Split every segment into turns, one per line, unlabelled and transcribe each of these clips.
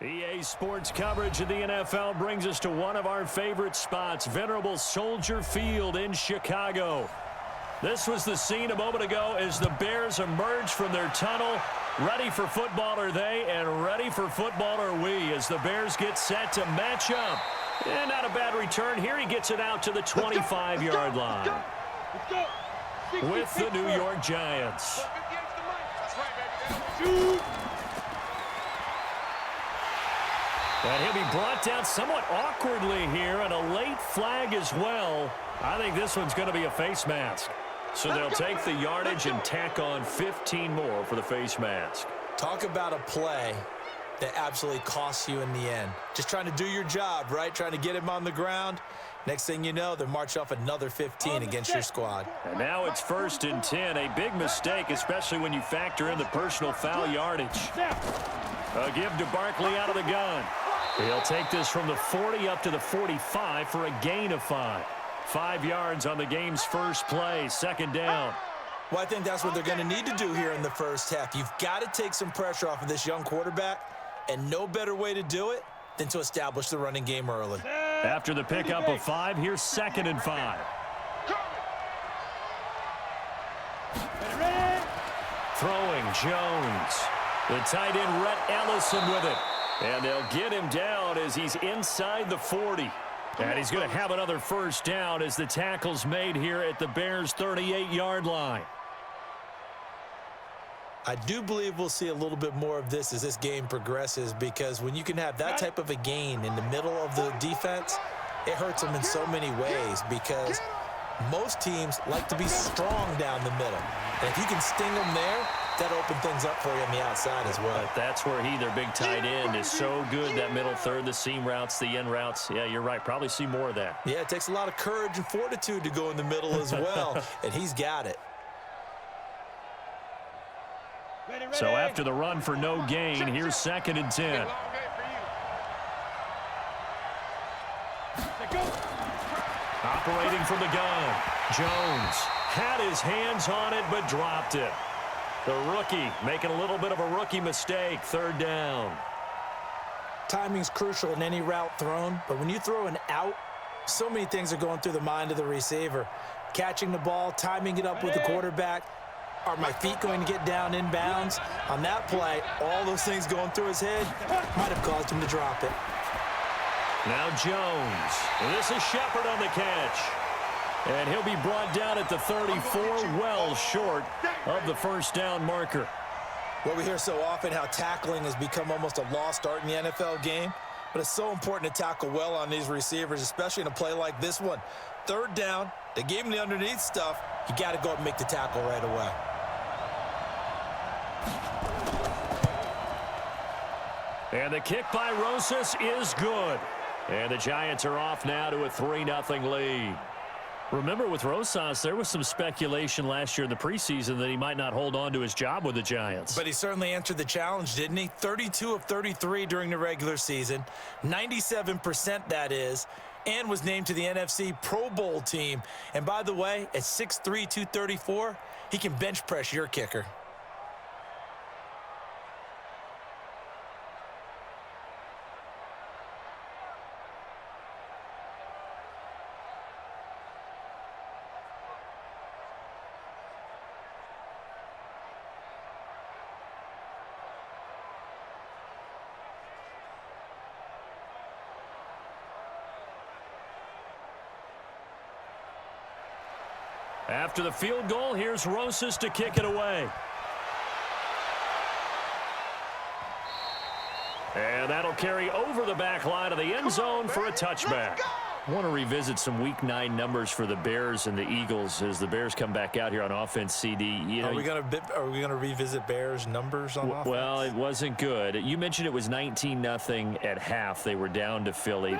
EA Sports coverage of the NFL brings us to one of our favorite spots, venerable Soldier Field in Chicago. This was the scene a moment ago as the Bears emerged from their tunnel. Ready for football are they, and ready for football are we as the Bears get set to match up. And not a bad return here. He gets it out to the 25-yard line with the New York Giants. And he'll be brought down somewhat awkwardly here, and a late flag as well. I think this one's going to be a face mask. So they'll take the yardage and tack on 15 more for the face mask.
Talk about a play that absolutely costs you in the end. Just trying to do your job, right? Trying to get him on the ground. Next thing you know, they march off another 15 against your squad.
And now it's 1st and 10. A big mistake, especially when you factor in the personal foul yardage. A give to Barkley out of the gun. He'll take this from the 40 up to the 45 for a gain of 5. 5 yards on the game's first play, 2nd down.
Well, I think that's what they're going to need to do here in the first half. You've got to take some pressure off of this young quarterback, and no better way to do it than to establish the running game early.
After the pickup of 5, here's 2nd and 5. Throwing Jones. The tight end, Rhett Ellison, with it. And they'll get him down as he's inside the 40. And he's going to have another first down as the tackle's made here at the Bears' 38-yard line.
I do believe we'll see a little bit more of this as this game progresses, because when you can have that type of a gain in the middle of the defense, it hurts them in so many ways, because most teams like to be strong down the middle. And if you can sting them there, that opens things up for you on the outside as well.
But that's where their big tight end, is so good, that middle third, the seam routes, the end routes. Yeah, you're right. Probably see more of that.
Yeah, it takes a lot of courage and fortitude to go in the middle as well, and he's got it.
So after the run for no gain, here's 2nd and 10. Operating from the gun, Jones had his hands on it but dropped it. The rookie making a little bit of a rookie mistake, 3rd down.
Timing's crucial in any route thrown, but when you throw an out, so many things are going through the mind of the receiver. Catching the ball, timing it up with the quarterback. Are my feet going to get down in bounds? On that play, all those things going through his head might have caused him to drop it.
Now Jones. This is Shepard on the catch. And he'll be brought down at the 34, well short of the first down marker.
Well, we hear so often how tackling has become almost a lost art in the NFL game, but it's so important to tackle well on these receivers, especially in a play like this one. 3rd down, they gave him the underneath stuff. You got to go up and make the tackle right away.
And the kick by Rosas is good. And the Giants are off now to a 3-0 lead. Remember, with Rosas, there was some speculation last year in the preseason that he might not hold on to his job with the Giants.
But he certainly answered the challenge, didn't he? 32 of 33 during the regular season, 97% that is, and was named to the NFC Pro Bowl team. And by the way, at 6'3", 234, he can bench press your kicker.
After the field goal, here's Rosas to kick it away. And that'll carry over the back line of the end zone for a touchback. I want to revisit some Week 9 numbers for the Bears and the Eagles as the Bears come back out here on offense, CD.
Are we going to revisit Bears numbers on offense?
Well, it wasn't good. You mentioned it was 19-0 at half. They were down to Philly.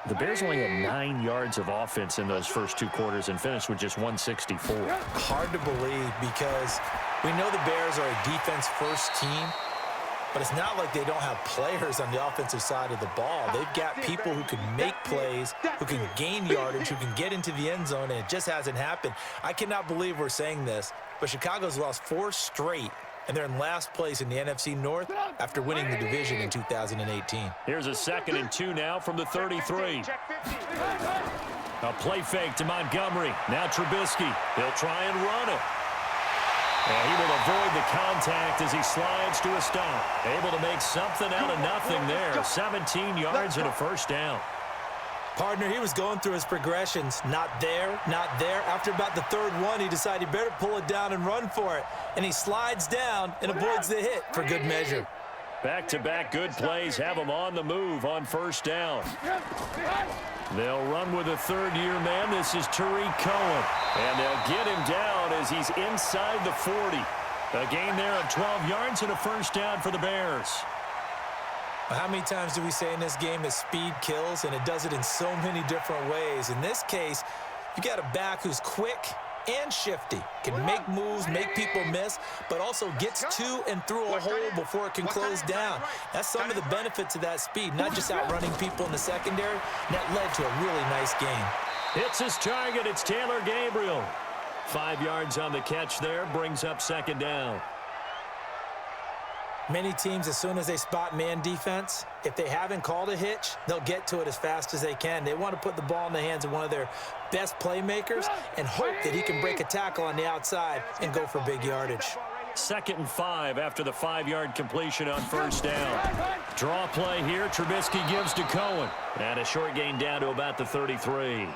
The Bears only had 9 yards of offense in those first 2 quarters and finished with just 164.
Hard to believe, because we know the Bears are a defense-first team, but it's not like they don't have players on the offensive side of the ball. They've got people who can make plays, who can gain yardage, who can get into the end zone, and it just hasn't happened. I cannot believe we're saying this, but Chicago's lost 4 straight and they're in last place in the NFC North after winning the division in 2018.
Here's a 2nd and 2 now from the 33. A play fake to Montgomery. Now Trubisky. He'll try and run it. And he will avoid the contact as he slides to a stop. Able to make something out of nothing there. 17 yards and a first down.
Partner, he was going through his progressions. Not there, not there. After about the 3rd one, he decided he better pull it down and run for it. And he slides down and avoids the hit for good measure.
Back-to-back good plays have him on the move on first down. They'll run with a 3rd-year man. This is Tariq Cohen. And they'll get him down as he's inside the 40. A gain there of 12 yards and a first down for the Bears.
How many times do we say in this game that speed kills, and it does it in so many different ways? In this case, you got a back who's quick and shifty, can make moves, make people miss, but also gets to and through a hole before it can close down. That's some of the benefits of that speed, not just outrunning people in the secondary. And that led to a really nice game.
It's his target. It's Taylor Gabriel. 5 yards on the catch there, brings up 2nd down.
Many teams, as soon as they spot man defense, if they haven't called a hitch, they'll get to it as fast as they can. They want to put the ball in the hands of one of their best playmakers and hope that he can break a tackle on the outside and go for big yardage.
2nd and 5 after the 5-yard completion on first down. Draw play here. Trubisky gives to Cohen. And a short gain down to about the 33.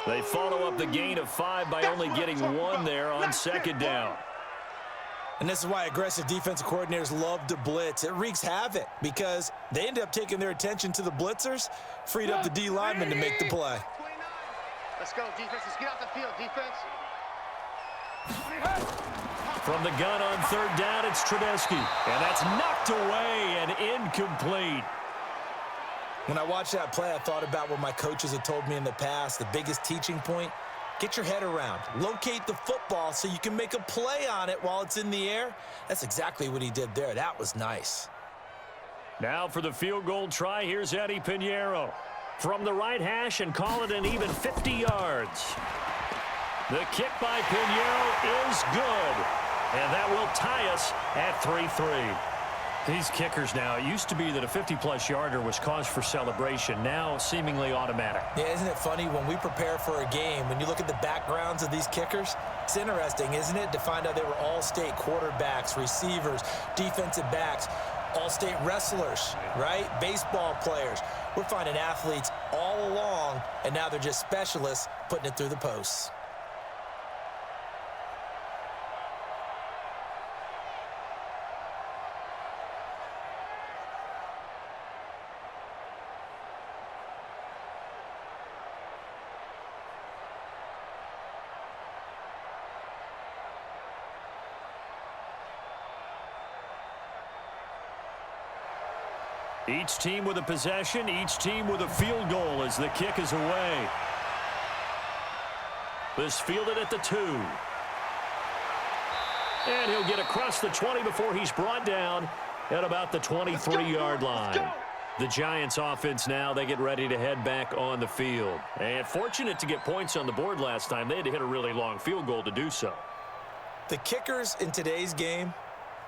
They follow up the gain of 5 by only getting 1 there on 2nd down.
And this is why aggressive defensive coordinators love to blitz. It wreaks havoc because they end up taking their attention to the blitzers, freed up the D lineman to make the play.
Let's go, defense. Let's get off the field, defense.
From the gun on 3rd down, it's Trubisky. And that's knocked away and incomplete.
When I watched that play, I thought about what my coaches had told me in the past. The biggest teaching point: get your head around. Locate the football so you can make a play on it while it's in the air. That's exactly what he did there. That was nice.
Now for the field goal try, here's Eddie Pinheiro. From the right hash and call it an even 50 yards. The kick by Pinheiro is good. And that will tie us at 3-3. These kickers now, it used to be that a 50-plus yarder was cause for celebration. Now, seemingly automatic.
Yeah, isn't it funny when we prepare for a game, when you look at the backgrounds of these kickers, it's interesting, isn't it, to find out they were all-state quarterbacks, receivers, defensive backs, all-state wrestlers, right? Baseball players. We're finding athletes all along, and now they're just specialists putting it through the posts.
Each team with a possession, each team with a field goal as the kick is away. This fielded at the 2. And he'll get across the 20 before he's brought down at about the 23-yard line. The Giants offense now, they get ready to head back on the field. And fortunate to get points on the board last time. They had to hit a really long field goal to do so.
The kickers in today's game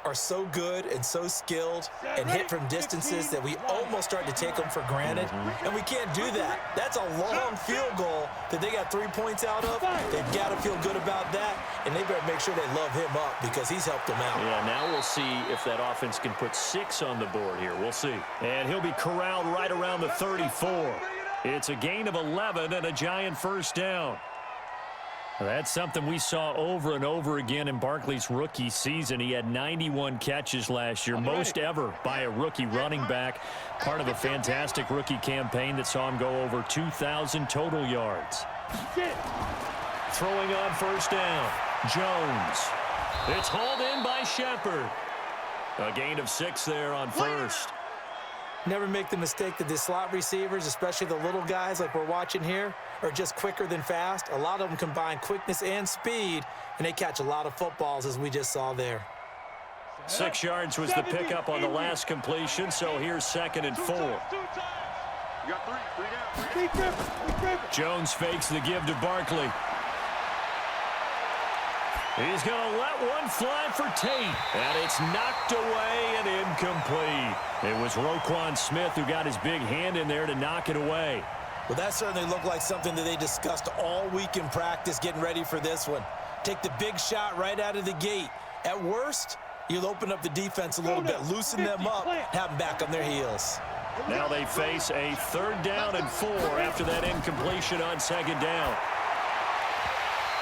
are so good and so skilled and hit from distances that we almost start to take them for granted. And we can't do that. That's a long field goal that they got 3 points out of. They've got to feel good about that, and they better make sure they love him up because he's helped them out.
Yeah, now we'll see if that offense can put 6 on the board here. We'll see. And he'll be corralled right around the 34. It's a gain of 11 and a Giant first down. That's something we saw over and over again in Barkley's rookie season. He had 91 catches last year, most ever by a rookie running back. Part of a fantastic rookie campaign that saw him go over 2,000 total yards. Throwing on first down, Jones. It's hauled in by Shepard. A gain of 6 there on first.
Never make the mistake that the slot receivers, especially the little guys like we're watching here, are just quicker than fast. A lot of them combine quickness and speed, and they catch a lot of footballs, as we just saw there.
6 yards was the pickup on the last completion, so here's 2nd and 4. Jones fakes the give to Barkley. He's going to let one fly for Tate. And it's knocked away and incomplete. It was Roquan Smith who got his big hand in there to knock it away.
Well, that certainly looked like something that they discussed all week in practice getting ready for this one. Take the big shot right out of the gate. At worst, you'll open up the defense a little bit, loosen them up, have them back on their heels.
Now they face a 3rd down and 4 after that incompletion on 2nd down.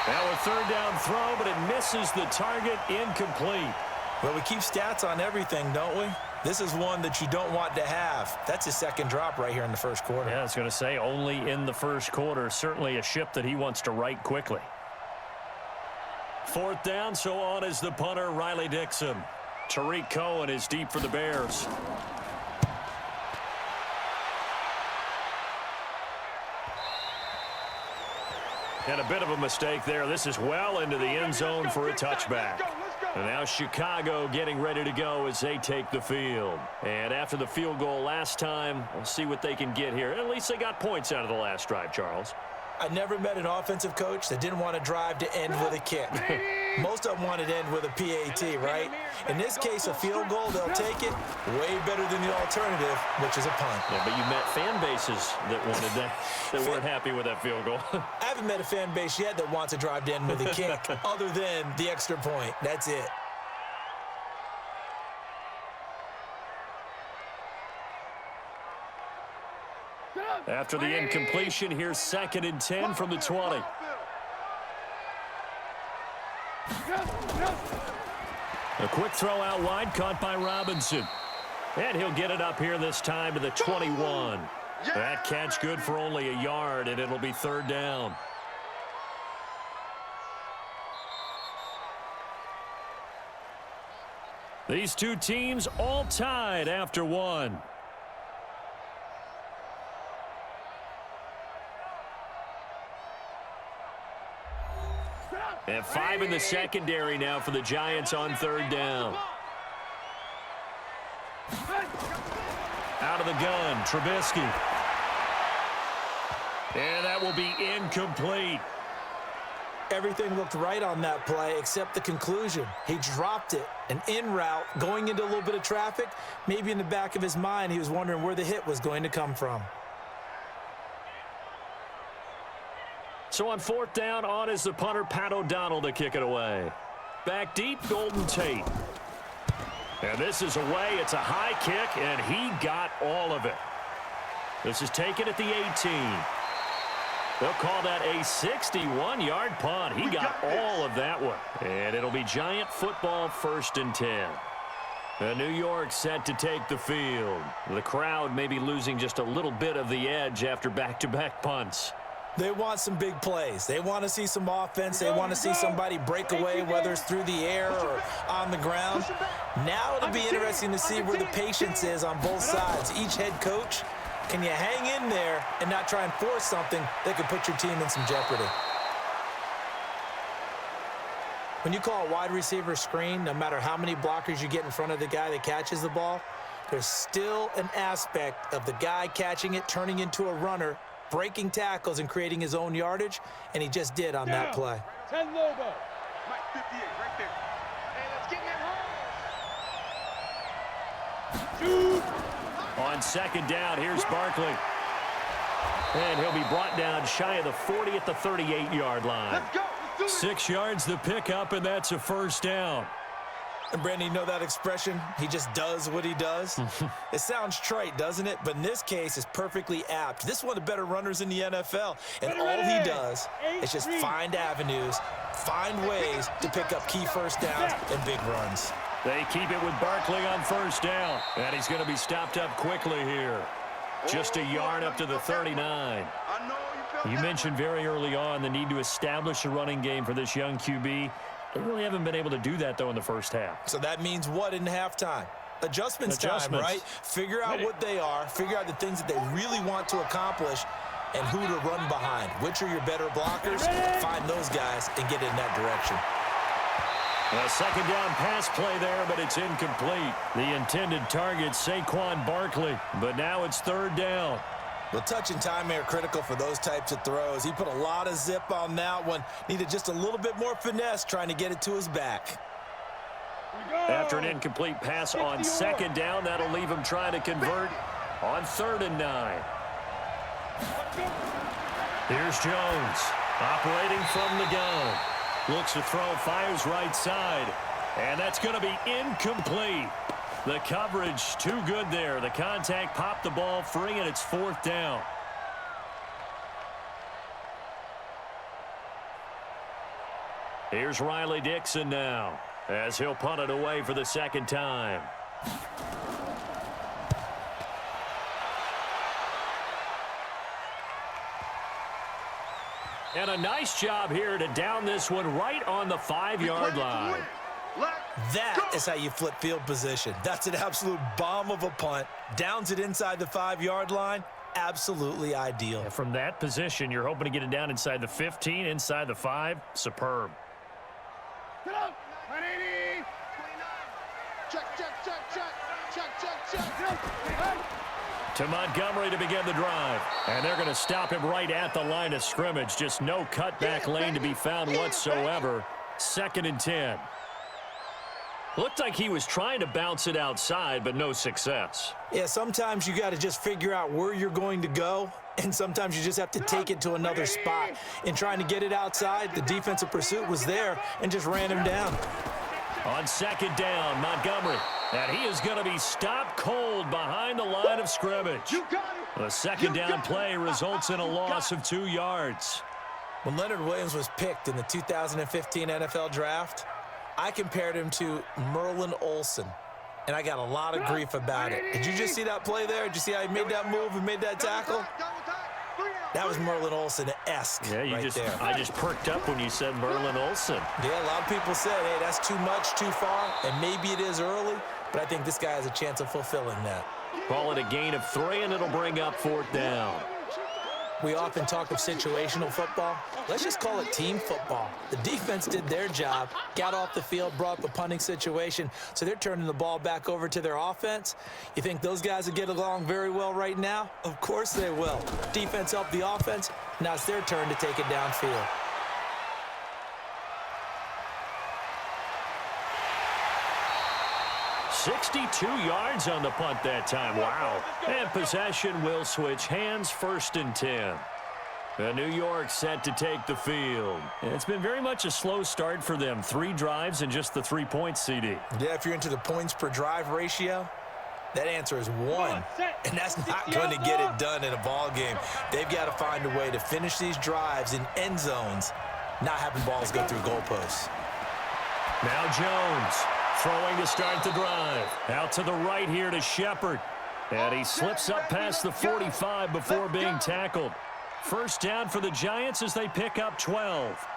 Now a 3rd down throw, but it misses the target, incomplete.
Well, we keep stats on everything, don't we? This is one that you don't want to have. That's his 2nd drop right here in the 1st quarter.
Yeah, I was going to say only in the 1st quarter. Certainly a ship that he wants to right quickly. 4th down, so on is the punter, Riley Dixon. Tariq Cohen is deep for the Bears. And a bit of a mistake there. This is well into the end zone for a touchback. And now Chicago getting ready to go as they take the field. And after the field goal last time, we'll see what they can get here. At least they got points out of the last drive, Charles.
I never met an offensive coach that didn't want to drive to end with a kick. Most of them wanted to end with a PAT, right? In this case, a field goal, they'll take it way better than the alternative, which is a punt.
Yeah, but you met fan bases that wanted that, that weren't happy with that field goal.
I haven't met a fan base yet that wants to drive to end with a kick other than the extra point. That's it.
After the incompletion, here's 2nd and 10 from the 20. A quick throw out wide, caught by Robinson. And he'll get it up here this time to the 21. That catch good for only a yard, and it'll be 3rd down. These two teams all tied after one. And 5 in the secondary now for the Giants on 3rd down. Out of the gun, Trubisky. And that will be incomplete.
Everything looked right on that play except the conclusion. He dropped it, an in route, going into a little bit of traffic. Maybe in the back of his mind, he was wondering where the hit was going to come from.
So on 4th down, on is the punter, Pat O'Donnell, to kick it away. Back deep, Golden Tate. And this is away. It's a high kick, and he got all of it. This is taken at the 18. They'll call that a 61-yard punt. He got all of that one. And it'll be Giant football, 1st and 10. New York set to take the field. The crowd may be losing just a little bit of the edge after back-to-back punts.
They want some big plays. They want to see some offense. They want to see somebody break away, whether it's through the air or on the ground. Now it'll be interesting to see where the patience is on both sides. Each head coach, can you hang in there and not try and force something that could put your team in some jeopardy? When you call a wide receiver screen, no matter how many blockers you get in front of the guy that catches the ball, there's still an aspect of the guy catching it, turning into a runner, breaking tackles and creating his own yardage, and he just did on that play.
10 Lobo. Mike 58 right there.
Hey, let's get in that
Shoot.
On 2nd down, here's Barkley. And he'll be brought down shy of the 40 at the 38-yard line.
Let's go. Let's do it.
6 yards the pickup, and that's a 1st down.
And Brandon, you know that expression? He just does what he does. It sounds trite, doesn't it? But in this case, it's perfectly apt. This is one of the better runners in the NFL. And all he does is just find avenues, find ways to pick up key 1st downs and big runs.
They keep it with Barkley on 1st down. And he's going to be stopped up quickly here. Just a yard up to the 39. You mentioned very early on the need to establish a running game for this young QB. They really haven't been able to do that, though, in the 1st half.
So that means what in halftime? Adjustments time, right? Figure out what they are, figure out the things that they really want to accomplish, and who to run behind. Which are your better blockers? Find those guys and get in that direction.
A 2nd down pass play there, but it's incomplete. The intended target, Saquon Barkley. But now it's 3rd down.
Well, touch and timing are critical for those types of throws. He put a lot of zip on that one. Needed just a little bit more finesse trying to get it to his back.
After an incomplete pass on second down, that'll leave him trying to convert on 3rd and 9. Here's Jones, operating from the gun. Looks to throw, fires right side. And that's going to be incomplete. The coverage too good there. The contact popped the ball free, and it's 4th down. Here's Riley Dixon now, as he'll punt it away for the 2nd time. And a nice job here to down this one right on the 5-yard line.
That is how you flip field position. That's an absolute bomb of a punt. Downs it inside the 5-yard line. Absolutely ideal.
And from that position, you're hoping to get it down inside the 15, inside the 5. Superb.
Get up. 180. 29. Check.
To Montgomery to begin the drive. And they're going to stop him right at the line of scrimmage. Just no cutback lane to be found whatsoever. 2nd and 10. Looked like he was trying to bounce it outside, but no success.
Yeah, sometimes you got to just figure out where you're going to go, and sometimes you just have to take it to another spot. In trying to get it outside, the defensive pursuit was there and just ran him down.
On 2nd down, Montgomery. And he is going to be stopped cold behind the line of scrimmage. The 2nd down play results in a loss of 2 yards.
When Leonard Williams was picked in the 2015 NFL Draft, I compared him to Merlin Olsen, and I got a lot of grief about it. Did you just see that play there? Did you see how he made that move and made that tackle? That was Merlin Olsen-esque there.
I just perked up when you said Merlin Olsen.
Yeah, a lot of people said, hey, that's too much, too far, and maybe it is early, but I think this guy has a chance of fulfilling that.
Call it a gain of 3, and it'll bring up 4th down.
We often talk of situational football. Let's just call it team football. The defense did their job, got off the field, brought the punting situation, so they're turning the ball back over to their offense. You think those guys will get along very well right now? Of course they will. Defense helped the offense. Now it's their turn to take it downfield.
"62 yards on the punt that time. Wow. And possession will switch hands, 1st and 10. New York set to take the field. It's been very much a slow start for them. 3 drives and just the 3 points, CD.
Yeah, if you're into the points per drive ratio, that answer is 1. And that's not going to get it done in a ball game. They've got to find a way to finish these drives in end zones, not having balls go through goalposts.
Now Jones. Throwing to start the drive. Out to the right here to Shepard. And he slips up past the 45 before being tackled. 1st down for the Giants as they pick up 12.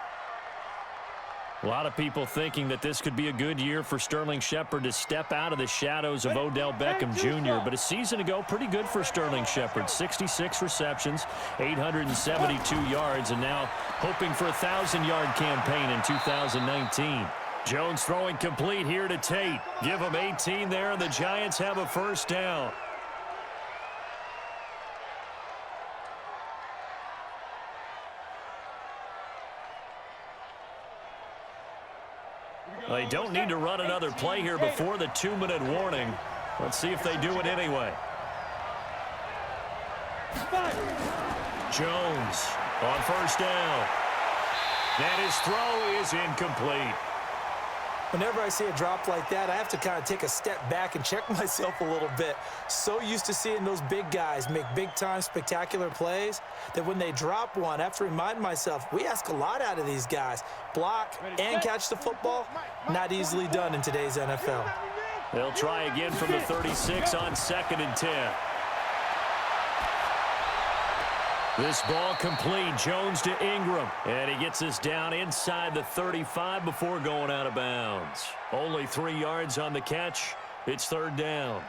A lot of people thinking that this could be a good year for Sterling Shepard to step out of the shadows of Odell Beckham Jr. But a season ago, pretty good for Sterling Shepard. 66 receptions, 872 yards, and now hoping for a 1,000-yard campaign in 2019. Jones throwing complete here to Tate. Give him 18 there, and the Giants have a 1st down. They don't need to run another play here before the 2-minute warning. Let's see if they do it anyway. Jones on 1st down. And his throw is incomplete.
Whenever I see a drop like that, I have to kind of take a step back and check myself a little bit. So used to seeing those big guys make big-time spectacular plays that when they drop one, I have to remind myself, we ask a lot out of these guys. Block and catch the football, not easily done in today's NFL.
They'll try again from the 36 on 2nd and 10. This ball complete. Jones to Ingram. And he gets us down inside the 35 before going out of bounds. Only 3 yards on the catch. It's 3rd down.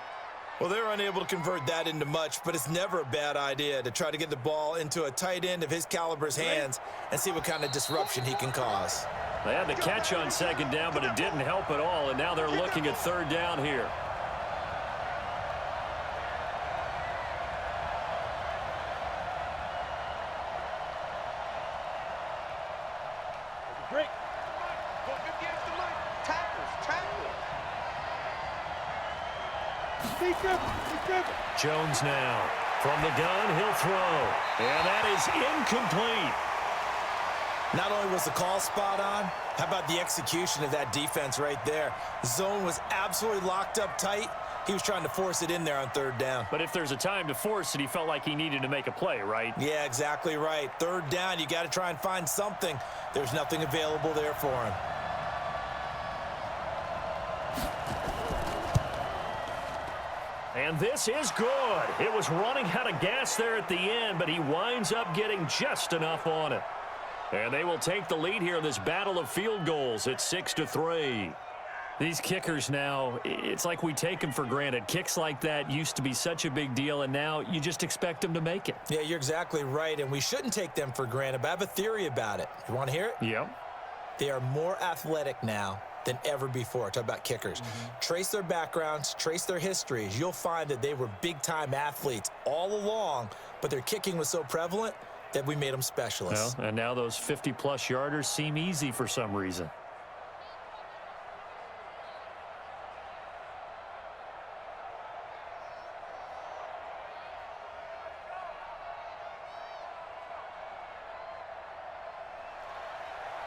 Well, they're unable to convert that into much, but it's never a bad idea to try to get the ball into a tight end of his caliber's hands and see what kind of disruption he can cause.
They had the catch on 2nd down, but it didn't help at all, and now they're looking at 3rd down here.
Stay simple.
Jones now. From the gun, he'll throw. And that is incomplete.
Not only was the call spot on, how about the execution of that defense right there? Zone was absolutely locked up tight. He was trying to force it in there on third down.
But if there's a time to force it, he felt like he needed to make a play, right?
Yeah, exactly right. Third down, you got to try and find something. There's nothing available there for him.
And this is good. It was running out of gas there at the end, but he winds up getting just enough on it. And they will take the lead here in this battle of field goals. It's 6-3. These kickers now, it's like we take them for granted. Kicks like that used to be such a big deal, and now you just expect them to make it.
Yeah, you're exactly right, and we shouldn't take them for granted, but I have a theory about it. You want to hear it?
Yep.
They are more athletic now than ever before. Talk about kickers. Trace their backgrounds, trace their histories. You'll find that they were big-time athletes all along, but their kicking was so prevalent that we made them specialists.
Well, and now those 50-plus yarders seem easy for some reason.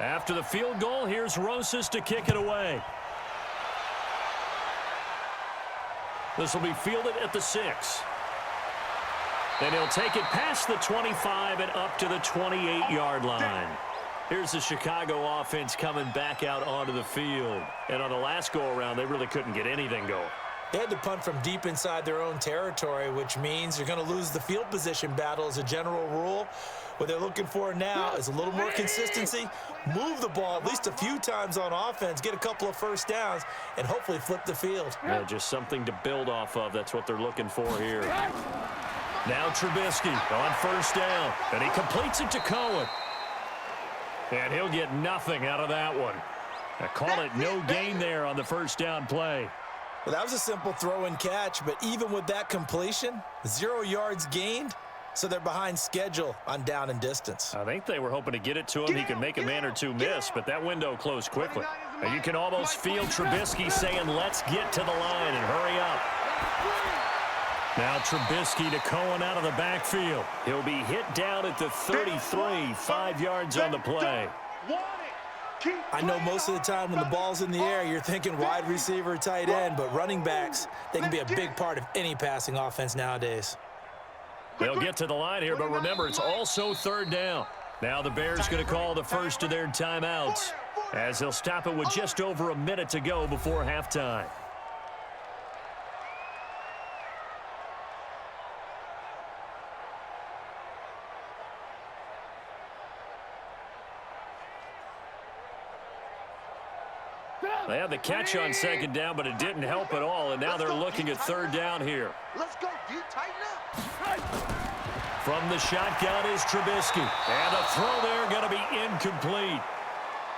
After the field goal, here's Rosas to kick it away. This will be fielded at the 6. Then he'll take it past the 25 and up to the 28-yard line. Here's the Chicago offense coming back out onto the field. And on the last go-around, they really couldn't get anything going.
They had to punt from deep inside their own territory, which means you're going to lose the field position battle as a general rule. What they're looking for now is a little more consistency, move the ball at least a few times on offense, get a couple of first downs, and hopefully flip the field.
Yeah, just something to build off of. That's what they're looking for here. Now Trubisky on first down, and he completes it to Cohen. And he'll get nothing out of that one. I call it no gain there on the first down play.
Well, that was a simple throw and catch, but even with that completion, 0 yards gained, so they're behind schedule on down and distance.
I think they were hoping to get it to him. He could make a man or two miss, but that window closed quickly. And you can almost feel Trubisky saying, let's get to the line and hurry up. Now Trubisky to Cohen out of the backfield. He'll be hit down at the 33, 5 yards on the play.
I know most of the time when the ball's in the air, you're thinking wide receiver, tight end, but running backs, they can be a big part of any passing offense nowadays.
They'll get to the line here, but remember, it's also third down. Now the Bears going to call the first of their timeouts, as they'll stop it with just over a minute to go before halftime. They had the catch on second down, but it didn't help at all, and now they're looking at third down here.
Let's go, D. Tighten up.
From the shotgun is Trubisky. And the throw there going to be incomplete.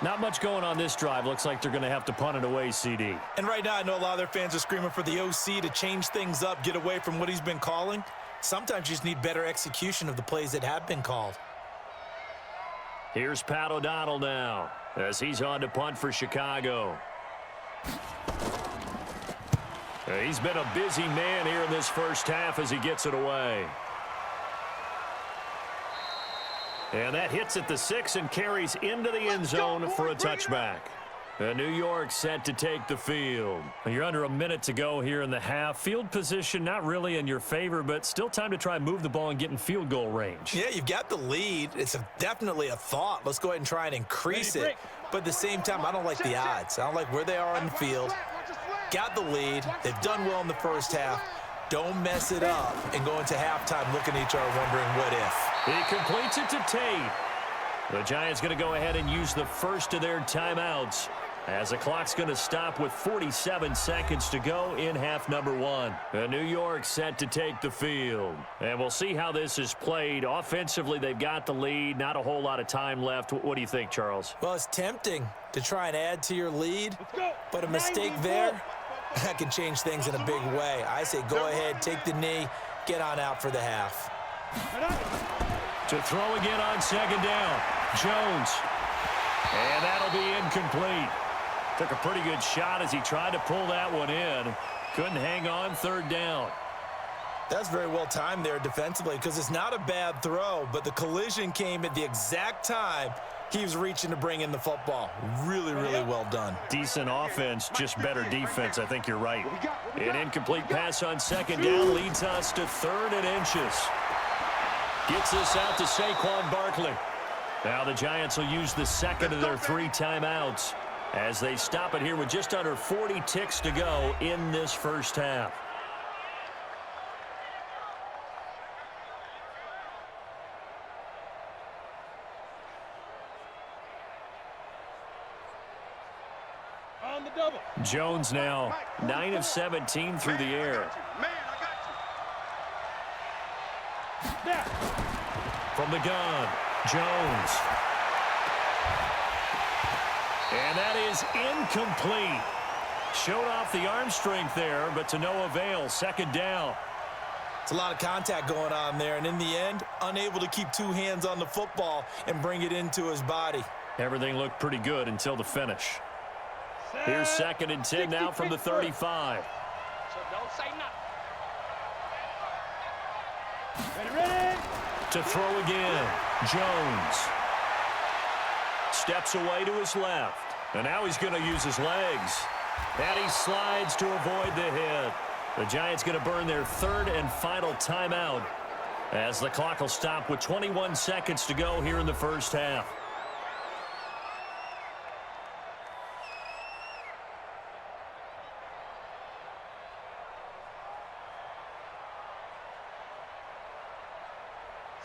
Not much going on this drive. Looks like they're going to have to punt it away, CD.
And right now, I know a lot of their fans are screaming for the OC to change things up, get away from what he's been calling. Sometimes you just need better execution of the plays that have been called.
Here's Pat O'Donnell now, as he's on to punt for Chicago. He's been a busy man here in this first half as he gets it away. And that hits at the 6 and carries into the end zone for a touchback. New York set to take the field. You're under a minute to go here in the half. Field position not really in your favor, but still time to try and move the ball and get in field goal range.
Yeah, you've got the lead. It's definitely a thought. Let's go ahead and try and increase it. But at the same time, I don't like the odds. I don't like where they are on the field. Got the lead. They've done well in the first half. Don't mess it up and go into halftime looking at each other wondering what if.
He completes it to Tate. The Giants going to go ahead and use the first of their timeouts, as the clock's going to stop with 47 seconds to go in half number 1. New York set to take the field. And we'll see how this is played. Offensively, they've got the lead. Not a whole lot of time left. What do you think, Charles?
Well, it's tempting to try and add to your lead, but a mistake there, that can change things in a big way. I say go ahead, take the knee, get on out for the half.
To throw again on second down, Jones. And that'll be incomplete. Took a pretty good shot as he tried to pull that one in. Couldn't hang on, third down.
That's very well timed there defensively because it's not a bad throw, but the collision came at the exact time he was reaching to bring in the football. Really, really well done.
Decent offense, just better defense. I think you're right. An incomplete pass on second down leads us to 3rd and inches. Gets us out to Saquon Barkley. Now the Giants will use the second of their 3 timeouts as they stop it here with just under 40 ticks to go in this first half.
On the double.
Jones now 9 of 17 through the air.
Man, I got you. Snap.
From the gun, Jones. And that is incomplete. Showed off the arm strength there, but to no avail. Second down.
It's a lot of contact going on there, and in the end, unable to keep 2 hands on the football and bring it into his body.
Everything looked pretty good until the finish. Here's 2nd and 10 now from the 35.
So don't say nothing. Ready.
To throw again, Jones. Steps away to his left. And now he's going to use his legs. And he slides to avoid the hit. The Giants going to burn their 3rd and final timeout as the clock will stop with 21 seconds to go here in the first half.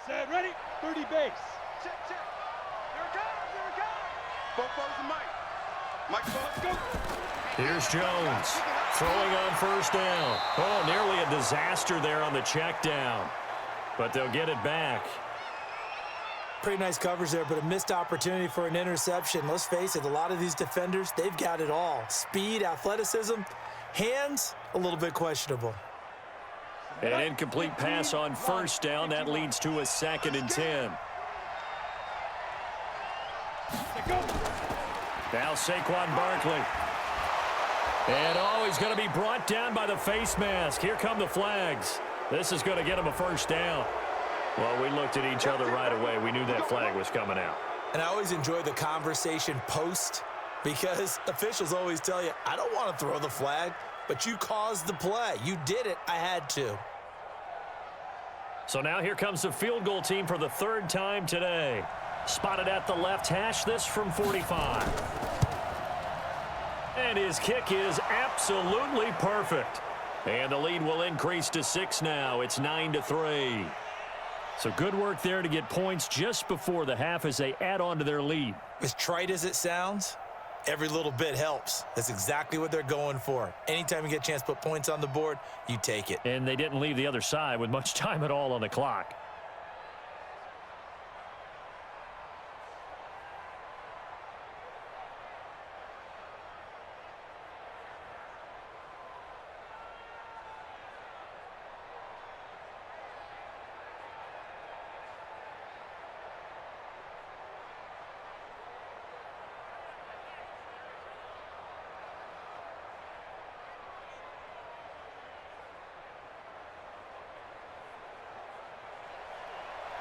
Set, ready. 30 base. Check. Here it goes. Both brothers and Mike. Mike, let's go.
Here's Jones throwing on first down. Oh, nearly a disaster there on the check down. But they'll get it back.
Pretty nice coverage there, but a missed opportunity for an interception. Let's face it, a lot of these defenders, they've got it all. Speed, athleticism, hands, a little bit questionable.
An incomplete pass on first down. That leads to a 2nd and 10. Now Saquon Barkley. And he's going to be brought down by the face mask. Here come the flags. This is going to get him a first down. Well, we looked at each other right away. We knew that flag was coming out.
And I always enjoy the conversation post because officials always tell you, I don't want to throw the flag, but you caused the play. You did it. I had to.
So now here comes the field goal team for the 3rd time today. Spotted at the left hash, this from 45. And his kick is absolutely perfect. And the lead will increase to 6 now. It's 9-3. So good work there to get points just before the half as they add on to their lead.
As trite as it sounds, every little bit helps. That's exactly what they're going for. Anytime you get a chance to put points on the board, you take it.
And they didn't leave the other side with much time at all on the clock.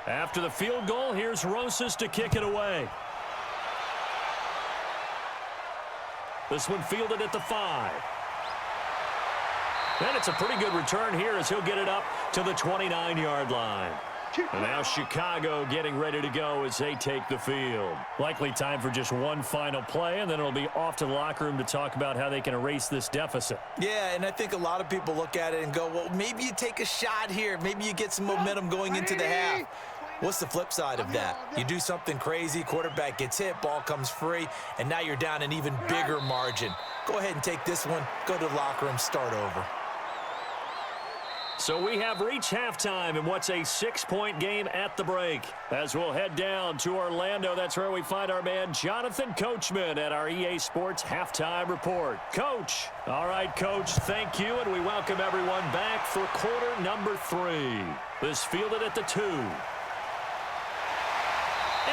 After the field goal, here's Rosas to kick it away. This one fielded at the 5. And it's a pretty good return here as he'll get it up to the 29-yard line. And now Chicago getting ready to go as they take the field. Likely time for just one final play, and then it'll be off to the locker room to talk about how they can erase this deficit.
Yeah, and I think a lot of people look at it and go, well, maybe you take a shot here. Maybe you get some momentum going into the half. What's the flip side of that? You do something crazy, quarterback gets hit, ball comes free, and now you're down an even bigger margin. Go ahead and take this one, go to the locker room, start over.
So we have reached halftime in what's a 6-point game at the break. As we'll head down to Orlando, that's where we find our man Jonathan Coachman at our EA Sports Halftime Report. Coach. All right, Coach, thank you, and we welcome everyone back for quarter number 3. This fielded at the 2.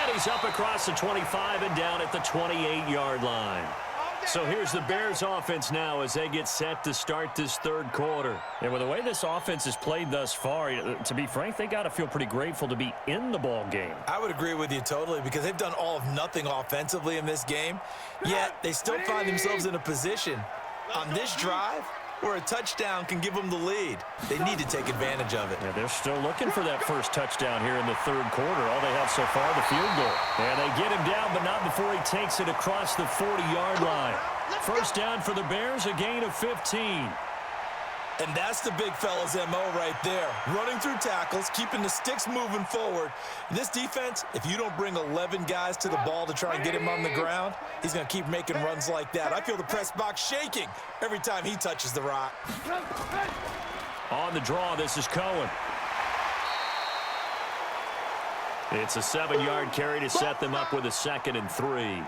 And he's up across the 25 and down at the 28-yard line. So here's the Bears offense now as they get set to start this third quarter. And with the way this offense has played thus far, to be frank, they got to feel pretty grateful to be in the ball game.
I would agree with you totally because they've done all of nothing offensively in this game, yet they still find themselves in a position on this drive where a touchdown can give them the lead. They need to take advantage of it.
Yeah, they're still looking for that first touchdown here in the third quarter. All they have so far, the field goal. And they get him down, but not before he takes it across the 40-yard line. First down for the Bears, a gain of 15.
And that's the big fella's MO right there. Running through tackles, keeping the sticks moving forward. This defense, if you don't bring 11 guys to the ball to try and get him on the ground, he's going to keep making runs like that. I feel the press box shaking every time he touches the rock.
On the draw, this is Cohen. It's a 7-yard carry to set them up with a 2nd and 3.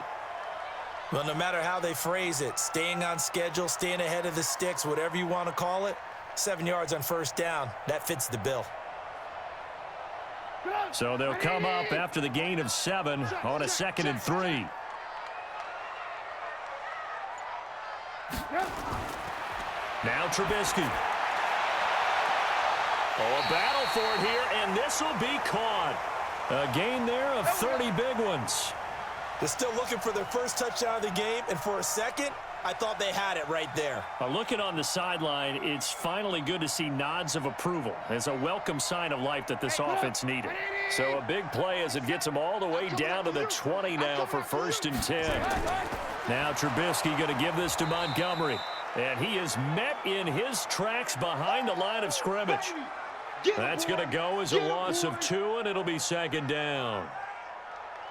Well, no matter how they phrase it, staying on schedule, staying ahead of the sticks, whatever you want to call it, 7 yards on first down, that fits the bill.
So they'll come up after the gain of 7 on a 2nd and 3. Now Trubisky. Oh, a battle for it here, and this will be caught. A gain there of 30 big ones.
They're still looking for their first touchdown of the game, and for a second, I thought they had it right there.
Looking on the sideline, it's finally good to see nods of approval as a welcome sign of life that this offense needed. So a big play as it gets them all the way down to the 20 now for 1st and 10. Now Trubisky going to give this to Montgomery, and he is met in his tracks behind the line of scrimmage. That's going to go as a loss of 2, and it'll be 2nd down.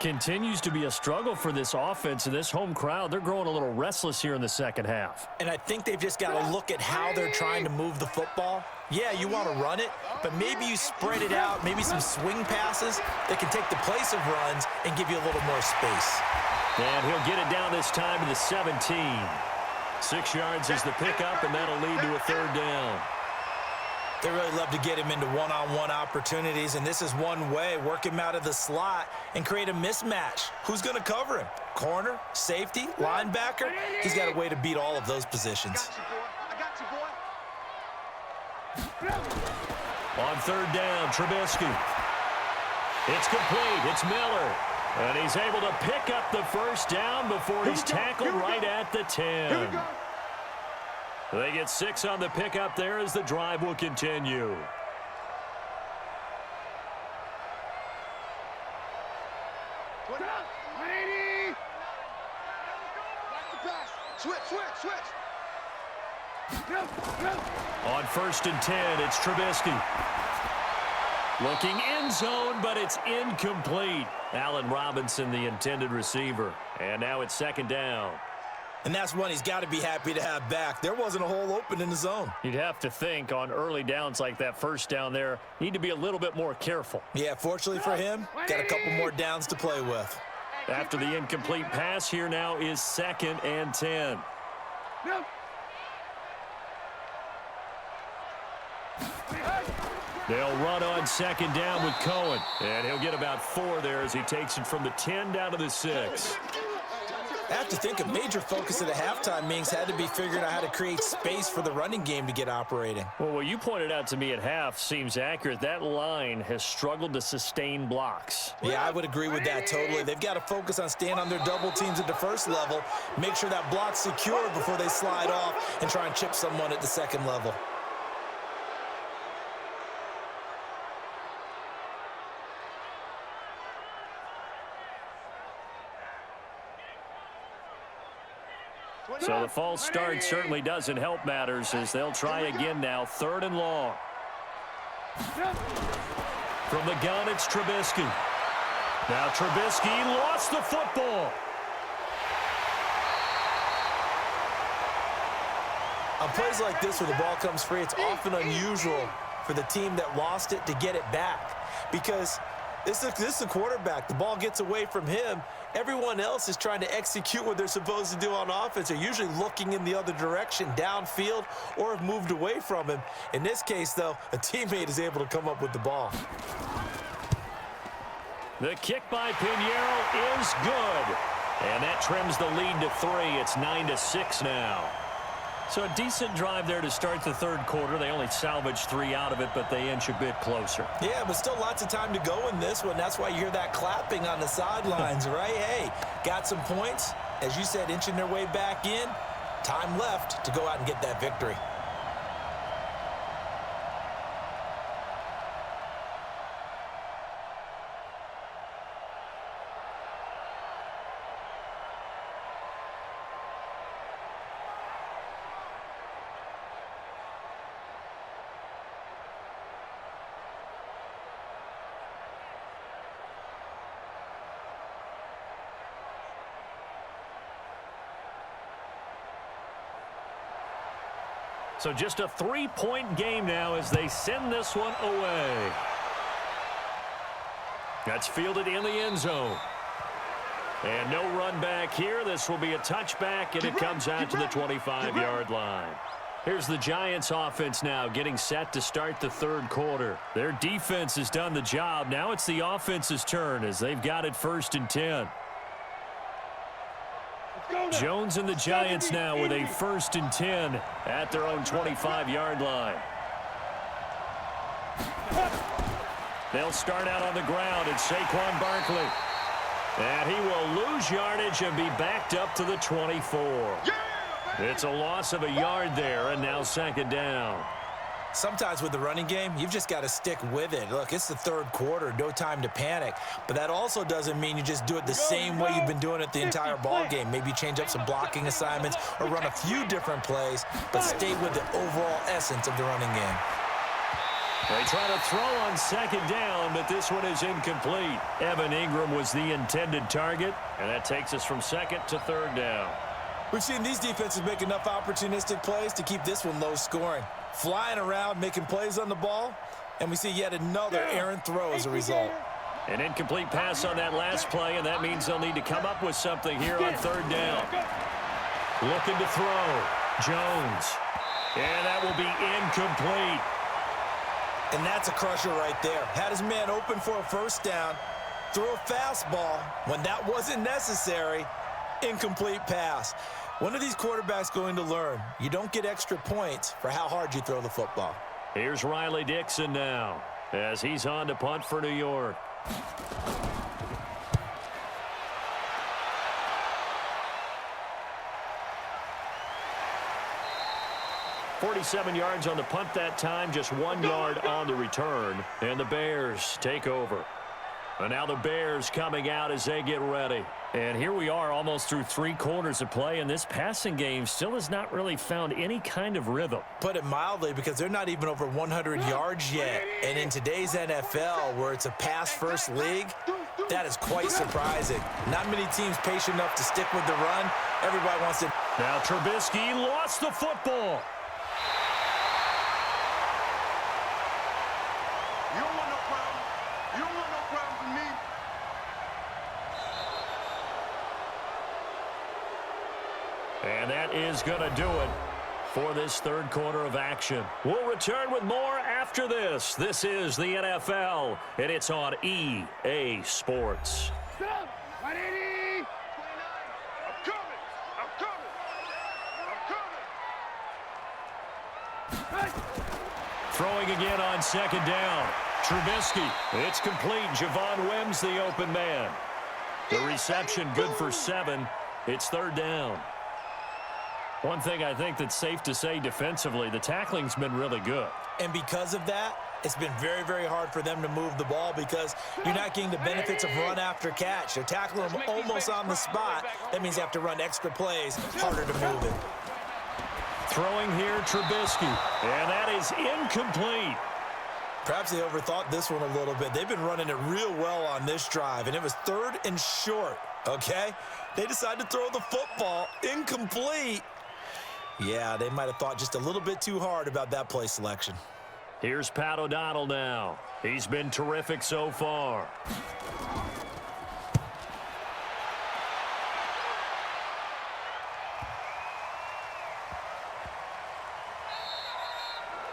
Continues to be a struggle for this offense, and this home crowd, they're growing a little restless here in the second half.
And I think they've just got to look at how they're trying to move the football. Yeah, you want to run it, but maybe you spread it out, maybe some swing passes that can take the place of runs and give you a little more space.
And he'll get it down this time to the 17. 6 yards is the pickup, and that'll lead to a 3rd down.
They really love to get him into one-on-one opportunities, and this is one way. Work him out of the slot and create a mismatch. Who's going to cover him? Corner, safety, linebacker? He's got a way to beat all of those positions.
I got you, boy.
On 3rd down, Trubisky. It's complete. It's Miller. And he's able to pick up the first down before he's tackled right at the 10. They get 6 on the pickup there as the drive will continue.
Switch.
On 1st and 10, it's Trubisky. Looking end zone, but it's incomplete. Allen Robinson, the intended receiver. And now it's 2nd down.
And that's one he's got to be happy to have back. There wasn't a hole open in the zone.
You'd have to think on early downs like that first down there, need to be a little bit more careful.
Yeah, fortunately for him, got a couple more downs to play with.
After the incomplete pass, here now is 2nd and 10. They'll run on 2nd down with Cohen. And he'll get about 4 there as he takes it from the 10 down to the 6.
I have to think a major focus of the halftime meetings had to be figuring out how to create space for the running game to get operating.
Well, what you pointed out to me at half seems accurate. That line has struggled to sustain blocks.
Yeah, I would agree with that totally. They've got to focus on staying on their double teams at the first level, make sure that block's secure before they slide off and try and chip someone at the second level.
So the false start certainly doesn't help matters as they'll try again now. 3rd and long. From the gun, it's Trubisky. Now Trubisky lost the football.
On plays like this where the ball comes free, it's often unusual for the team that lost it to get it back because this is the quarterback. The ball gets away from him. Everyone else is trying to execute what they're supposed to do on offense. They're usually looking in the other direction, downfield, or have moved away from him. In this case, though, a teammate is able to come up with the ball.
The kick by Pinheiro is good. And that trims the lead to 3. It's 9-6 now. So a decent drive there to start the third quarter. They only salvaged 3 out of it, but they inch a bit closer.
Yeah, but still lots of time to go in this one. That's why you hear that clapping on the sidelines, right? Hey, got some points. As you said, inching their way back in. Time left to go out and get that victory.
So just a 3-point game now as they send this one away. That's fielded in the end zone. And no run back here. This will be a touchback, and it comes out to the 25-yard line. Here's the Giants offense now getting set to start the third quarter. Their defense has done the job. Now it's the offense's turn as they've got it 1st and 10. Jones and the Giants now with a 1st and 10 at their own 25-yard line. They'll start out on the ground, and Saquon Barkley. And he will lose yardage and be backed up to the 24. It's a loss of a yard there, and now 2nd down.
Sometimes with the running game, you've just got to stick with it. Look, it's the third quarter, no time to panic. But that also doesn't mean you just do it the same way you've been doing it the entire ball game. Maybe change up some blocking assignments or run a few different plays, but stay with the overall essence of the running game.
They try to throw on 2nd down, but this one is incomplete. Evan Ingram was the intended target, and that takes us from 2nd to 3rd down.
We've seen these defenses make enough opportunistic plays to keep this one low scoring. Flying around, making plays on the ball, and we see yet another errant throw as a result.
An incomplete pass on that last play, and that means they'll need to come up with something here on 3rd down. Looking to throw. Jones. And that will be incomplete.
And that's a crusher right there. Had his man open for a 1st down, throw a fastball when that wasn't necessary. Incomplete pass. When are these quarterbacks going to learn? You don't get extra points for how hard you throw the football.
Here's Riley Dixon now as he's on to punt for New York. .47 yards on the punt that time, just 1 yard on the return, and the Bears take over. And now the Bears coming out as they get ready. And here we are almost through 3 quarters of play, and this passing game still has not really found any kind of rhythm.
Put it mildly, because they're not even over 100 yards yet. And in today's NFL, where it's a pass-first league, that is quite surprising. Not many teams patient enough to stick with the run. Everybody wants to...
Now Trubisky lost the football.
You don't want no problem. You don't want no problem from me.
And that is going to do it for this third quarter of action. We'll return with more after this. This is the NFL, and it's on EA Sports.
Stop! 180! 29. I'm coming! I'm coming! I'm coming!
Throwing again on 2nd down. Trubisky. It's complete. Javon Wims, the open man. The reception good for 7. It's 3rd down. One thing I think that's safe to say defensively, the tackling's been really good.
And because of that, it's been very, very hard for them to move the ball because you're not getting the benefits of run after catch. They're tackling them almost on the spot. That means you have to run extra plays, harder to move it.
Throwing here, Trubisky. And that is incomplete.
Perhaps they overthought this one a little bit. They've been running it real well on this drive, and it was 3rd and short, okay? They decided to throw the football incomplete. Yeah, they might have thought just a little bit too hard about that play selection.
Here's Pat O'Donnell now. He's been terrific so far.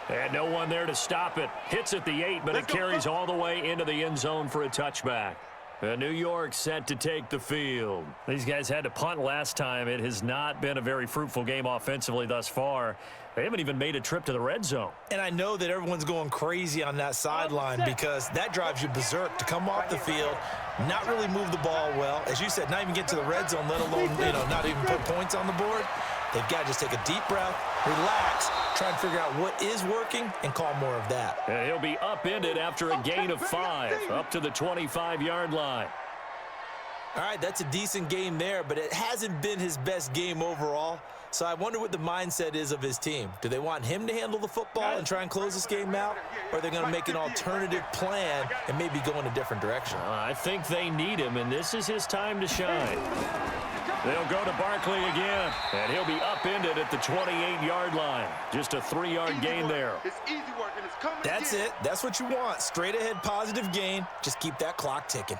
And no one there to stop it. Hits at the 8, but it carries all the way into the end zone for a touchback. New York set to take the field. These guys had to punt last time. It has not been a very fruitful game offensively thus far. They haven't even made a trip to the red zone.
And I know that everyone's going crazy on that sideline because that drives you berserk to come off the field, not really move the ball well. As you said, not even get to the red zone, let alone, not even put points on the board. They've got to just take a deep breath, relax, try and figure out what is working, and call more of that.
And he'll be upended after a gain of 5, up to the 25-yard line.
All right, that's a decent game there, but it hasn't been his best game overall. So I wonder what the mindset is of his team. Do they want him to handle the football and try and close this game out? Or are they going to make an alternative plan and maybe go in a different direction?
I think they need him, and this is his time to shine. They'll go to Barkley again, and he'll be upended at the 28-yard line. Just a 3-yard gain there.
That's it. That's what you want. Straight ahead positive gain. Just keep that clock ticking.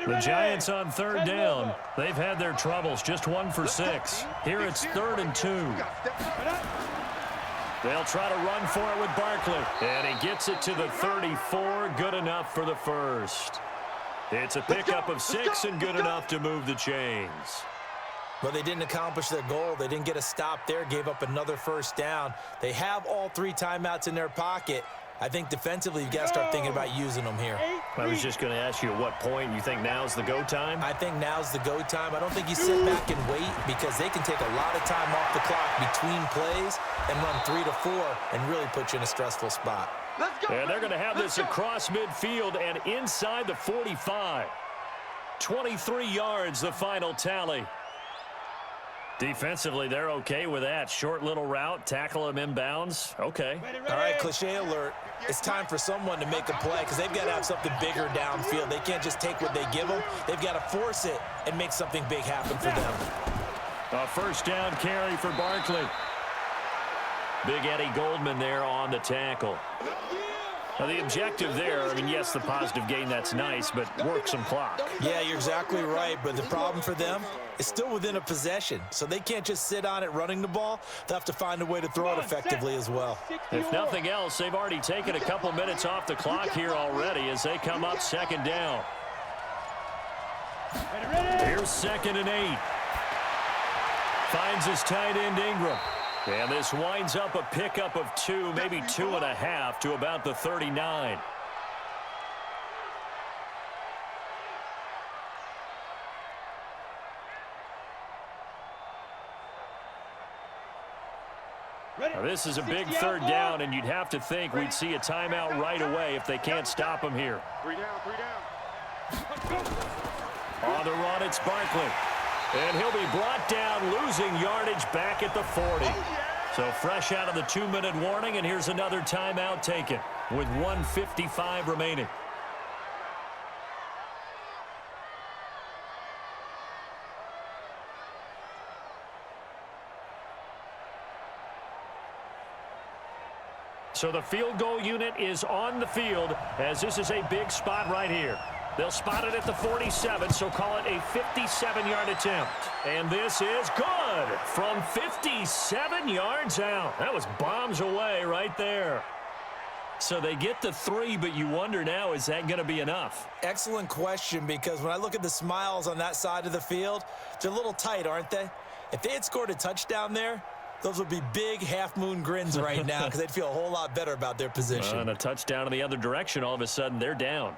The Giants on 3rd down. They've had their troubles, just 1 for 6. Here it's 3rd and 2. They'll try to run for it with Barkley. And he gets it to the 34, good enough for the first. It's a pickup of 6 and good enough to move the chains.
Well, they didn't accomplish their goal. They didn't get a stop there, gave up another first down. They have all 3 timeouts in their pocket. I think defensively you've got to start thinking about using them here.
I was just going to ask you at what point you think now's the go time?
I think now's the go time. I don't think you sit back and wait because they can take a lot of time off the clock between plays and run 3 to 4 and really put you in a stressful spot.
And they're going to have this across midfield and inside the 45. 23 yards, the final tally. Defensively, they're okay with that. Short little route, tackle him inbounds. Okay.
All right, cliche alert. It's time for someone to make a play because they've got to have something bigger downfield. They can't just take what they give them. They've got to force it and make something big happen for them.
A first down carry for Barkley. Big Eddie Goldman there on the tackle. Now, the objective there, I mean, yes, the positive gain, that's nice, but work some clock.
Yeah, you're exactly right, but the problem for them is still within a possession, so they can't just sit on it running the ball. They'll have to find a way to throw it effectively as well.
If nothing else, they've already taken a couple minutes off the clock here already as they come up 2nd down. Here's 2nd and 8. Finds his tight end Ingram. And this winds up a pickup of 2, maybe 2.5 to about the 39. Now, this is a big 3rd down, and you'd have to think we'd see a timeout right away if they can't stop him here.
3 down.
On the run, it's Barkley. And he'll be brought down, losing yardage back at the 40. So fresh out of the 2-minute warning, and here's another timeout taken with 1:55 remaining. So the field goal unit is on the field as this is a big spot right here. They'll spot it at the 47, so call it a 57-yard attempt. And this is good from 57 yards out. That was bombs away right there. So they get the 3, but you wonder now, is that going to be enough?
Excellent question, because when I look at the smiles on that side of the field, they're a little tight, aren't they? If they had scored a touchdown there, those would be big half-moon grins right now because they'd feel a whole lot better about their position.
And a touchdown in the other direction, all of a sudden they're down.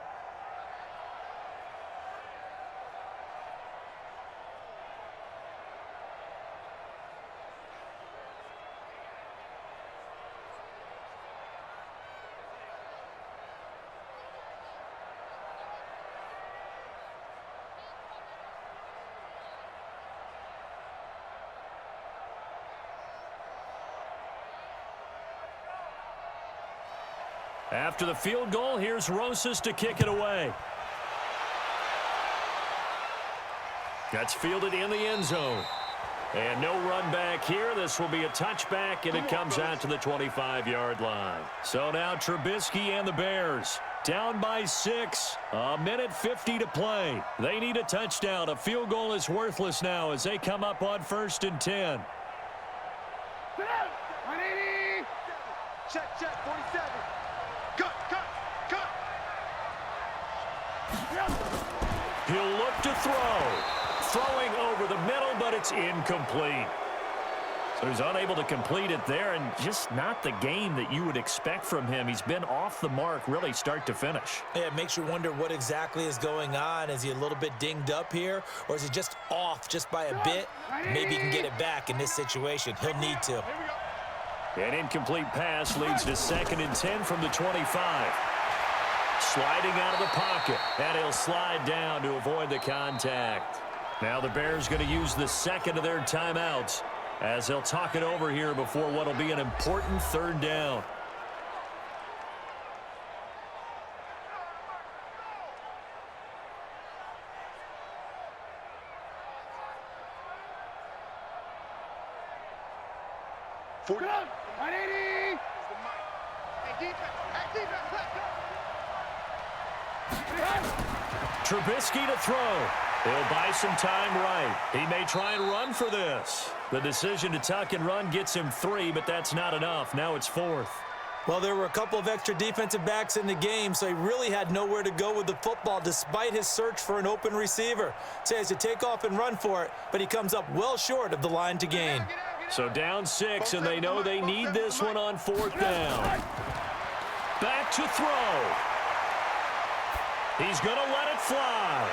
After the field goal, here's Rosas to kick it away. That's fielded in the end zone. And no run back here. This will be a touchback, and it comes out to the 25-yard line. So now Trubisky and the Bears down by 6. 1:50 to play. They need a touchdown. A field goal is worthless now as they come up on 1st and 10.
check, 47. Cut.
He'll look to throw. Throwing over the middle, but it's incomplete. So he's unable to complete it there, and just not the game that you would expect from him. He's been off the mark really start to finish.
Yeah, it makes you wonder what exactly is going on. Is he a little bit dinged up here, or is he just off just by a bit? Maybe he can get it back in this situation. He'll need to.
An incomplete pass leads to 2nd and 10 from the 25. Sliding out of the pocket, and he'll slide down to avoid the contact. Now the Bears going to use the second of their timeouts as they'll talk it over here before what will be an important 3rd down.
Good. 180. Hey, defense, let's go.
Trubisky to throw. He'll buy some time right. He may try and run for this. The decision to tuck and run gets him 3, but that's not enough. Now it's 4th.
Well, there were a couple of extra defensive backs in the game, so he really had nowhere to go with the football despite his search for an open receiver. So he has to take off and run for it, but he comes up well short of the line to gain.
So down 6, and they know they need this one on 4th down. Back to throw. He's going to let it fly.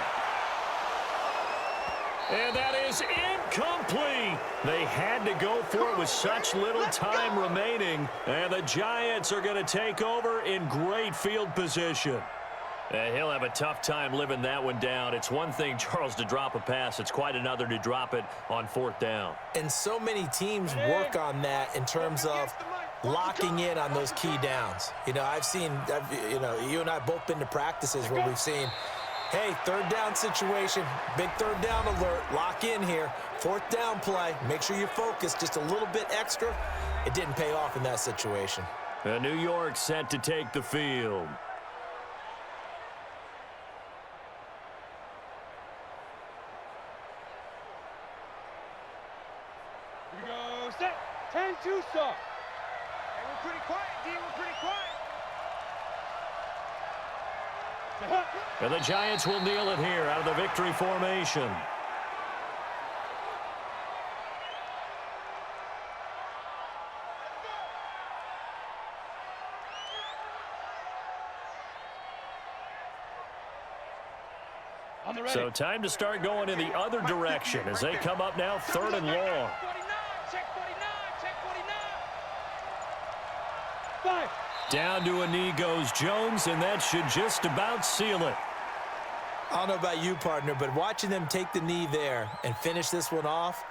And that is incomplete. They had to go for it with such little time remaining. And the Giants are going to take over in great field position. He'll have a tough time living that one down. It's one thing, Charles, to drop a pass. It's quite another to drop it on 4th down.
And so many teams work on that in terms of locking in on those key downs. You know, you and I both been to practices where we've seen, hey, 3rd down situation, big 3rd down alert, lock in here, 4th down play, make sure you focus just a little bit extra. It didn't pay off in that situation.
New York set to take the field.
Here we go, set, 10-2 stop. Hey, we're pretty quiet, D, we're pretty quiet.
And the Giants will kneel it here out of the victory formation. So time to start going in the other direction as they come up now 3rd and long. Down to a knee goes Jones, and that should just about seal it.
I don't know about you, partner, but watching them take the knee there and finish this one off,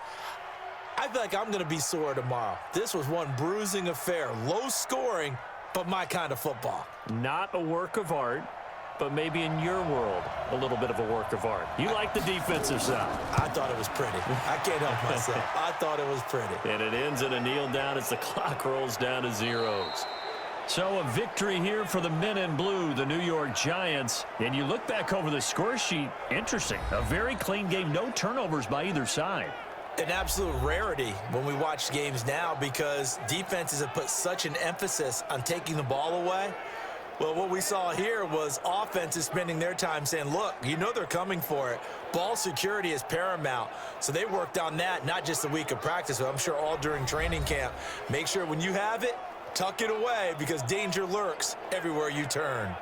I feel like I'm going to be sore tomorrow. This was one bruising affair. Low scoring, but my kind of football.
Not a work of art, but maybe in your world, a little bit of a work of art. You like the defensive side.
I thought it was pretty. I can't help myself. I thought it was pretty.
And it ends in a kneel down as the clock rolls down to zeros. So a victory here for the men in blue, the New York Giants. And you look back over the score sheet, interesting. A very clean game, no turnovers by either side.
An absolute rarity when we watch games now because defenses have put such an emphasis on taking the ball away. Well, what we saw here was offenses spending their time saying, look, you know they're coming for it. Ball security is paramount. So they worked on that, not just a week of practice, but I'm sure all during training camp. Make sure when you have it, tuck it away because danger lurks everywhere you turn.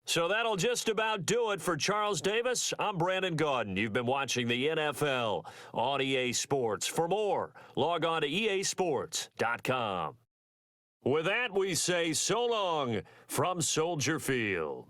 So that'll just about do it for Charles Davis. I'm Brandon Gaudin. You've been watching the NFL on EA Sports. For more, log on to easports.com. With that, we say so long from Soldier Field.